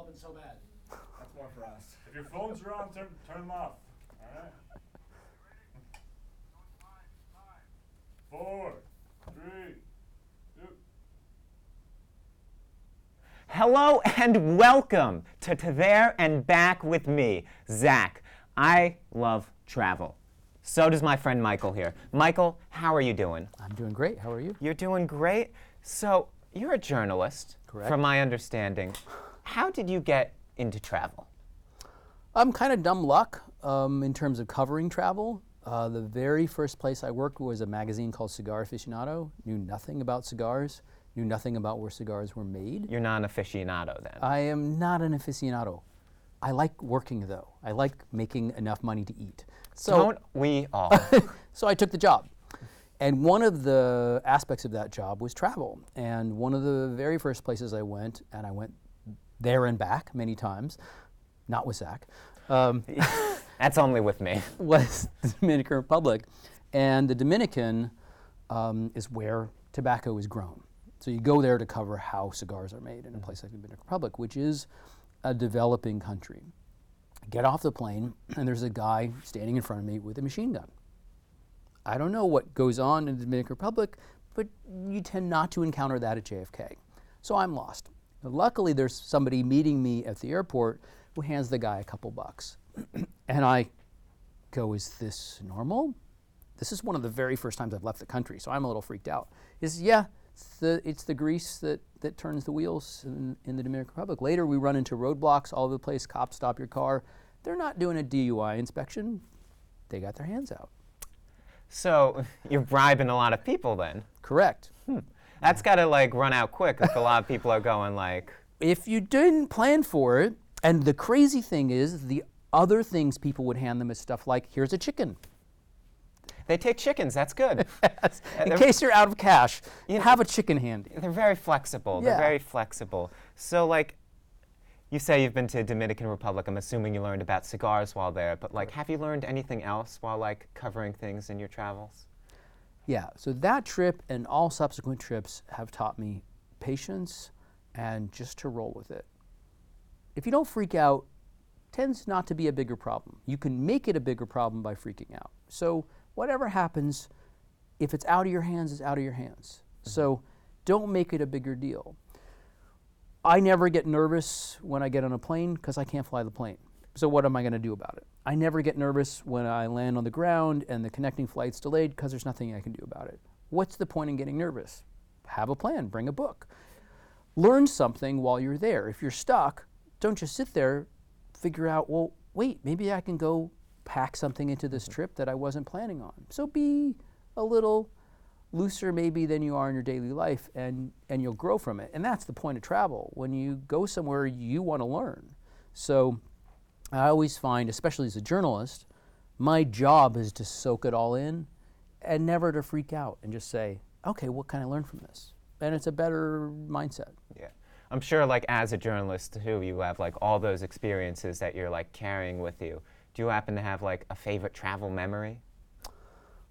been so bad. That's more for us. If your phones are on, turn them off. All right. 4, 3, 2. Hello and welcome to There and Back with me, Zach. I love travel. So does my friend Michael here. Michael, how are you doing? I'm doing great. How are you? You're doing great. So you're a journalist, Correct. from my understanding. How did you get into travel? I'm kind of dumb luck in terms of covering travel. The very first place I worked was a magazine called Cigar Aficionado. Knew nothing about cigars, knew nothing about where cigars were made. You're not an aficionado then. I am not an aficionado. I like working though. I like making enough money to eat. So, Don't we all? so I took the job. And one of the aspects of that job was travel. And one of the very first places I went, and I went there and back many times, not with Zach, That's only with me. was the Dominican Republic. And the Dominican is where tobacco is grown. So you go there to cover how cigars are made in a place like the Dominican Republic, which is a developing country. I get off the plane, and there's a guy standing in front of me with a machine gun. I don't know what goes on in the Dominican Republic, but you tend not to encounter that at JFK. So I'm lost. Luckily, there's somebody meeting me at the airport who hands the guy a couple bucks. And I go, is this normal? This is one of the very first times I've left the country, so I'm a little freaked out. It's the grease that turns the wheels in the Dominican Republic. Later, we run into roadblocks all over the place. Cops stop your car. They're not doing a DUI inspection. They got their hands out. So you're bribing a lot of people then. Correct. That's got to like run out quick if a lot of people are going like, If you didn't plan for it, and the crazy thing is, the other things people would hand them is stuff like, here's a chicken. they take chickens, that's good. In case you're out of cash, have a chicken handy. They're very flexible. Yeah. They're very flexible. So like, you say you've been to Dominican Republic. I'm assuming you learned about cigars while there, but like, have you learned anything else while like covering things in your travels? Yeah, so that trip and all subsequent trips have taught me patience and just to roll with it. If you don't freak out, tends not to be a bigger problem. You can make it a bigger problem by freaking out. So whatever happens, if it's out of your hands, it's out of your hands. So don't make it a bigger deal. I never get nervous when I get on a plane because I can't fly the plane. So what am I going to do about it? I never get nervous when I land on the ground and the connecting flight's delayed because there's nothing I can do about it. What's the point in getting nervous? Have a plan, bring a book. Learn something while you're there. If you're stuck, don't just sit there, figure out, well, wait, maybe I can go pack something into this trip that I wasn't planning on. So be a little looser maybe than you are in your daily life, and you'll grow from it. And that's the point of travel. When you go somewhere, you want to learn. So I always find, especially as a journalist, my job is to soak it all in and never to freak out and just say, okay, what can I learn from this? And it's a better mindset. Yeah. I'm sure like as a journalist too, you have like all those experiences that you're like carrying with you. Do you happen to have like a favorite travel memory?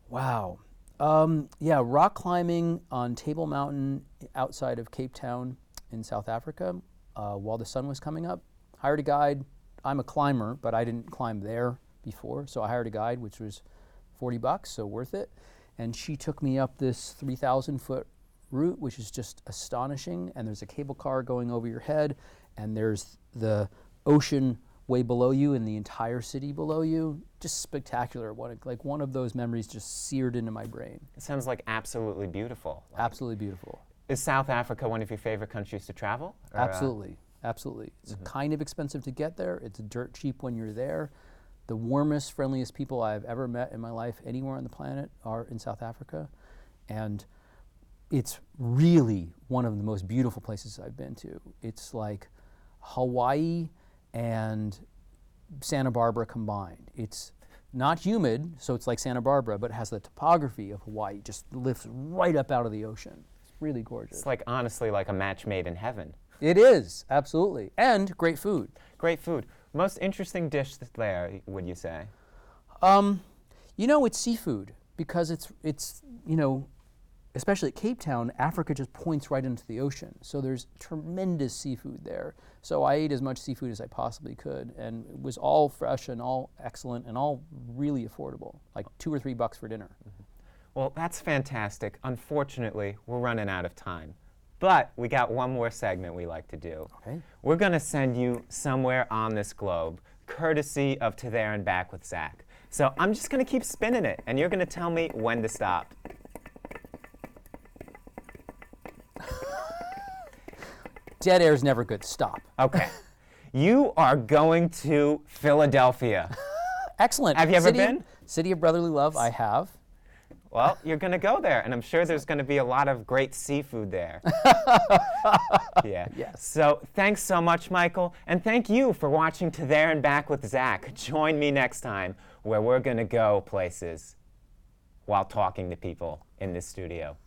Wow. Yeah, rock climbing on Table Mountain outside of Cape Town in South Africa while the sun was coming up. Hired a guide. I'm a climber, but I didn't climb there before, so I hired a guide, which was $40, so worth it. And she took me up this 3,000-foot route, which is just astonishing. And there's a cable car going over your head, and there's the ocean way below you and the entire city below you. Just spectacular. One of those memories just seared into my brain. It sounds like absolutely beautiful. Like, Absolutely beautiful. is South Africa one of your favorite countries to travel? Or, Absolutely. Absolutely. It's kind of expensive to get there. It's dirt cheap when you're there. The warmest, friendliest people I've ever met in my life anywhere on the planet are in South Africa. And it's really one of the most beautiful places I've been to. It's like Hawaii and Santa Barbara combined. It's not humid, so it's like Santa Barbara, but it has the topography of Hawaii, just lifts right up out of the ocean. It's really gorgeous. It's like honestly like a match made in heaven. It is, absolutely. And great food. Great food. Most interesting dish there, would you say? You know, it's seafood because it's especially at Cape Town, Africa just points right into the ocean. So there's tremendous seafood there. So I ate as much seafood as I possibly could, and it was all fresh and all excellent and all really affordable, like $2 or $3 for dinner. Well, that's fantastic. Unfortunately, we're running out of time. But we got one more segment we like to do. Okay. We're going to send you somewhere on this globe, courtesy of To There and Back with Zach. So I'm just going to keep spinning it, and you're going to tell me when to stop. Dead air is never good. Stop. Okay. You are going to Philadelphia. Excellent. Have you ever been? City of Brotherly Love, I have. Well, you're going to go there, and I'm sure there's going to be a lot of great seafood there. Yeah. Yes. So thanks so much, Michael, and thank you for watching To There and Back with Zach. Join me next time where we're going to go places while talking to people in this studio.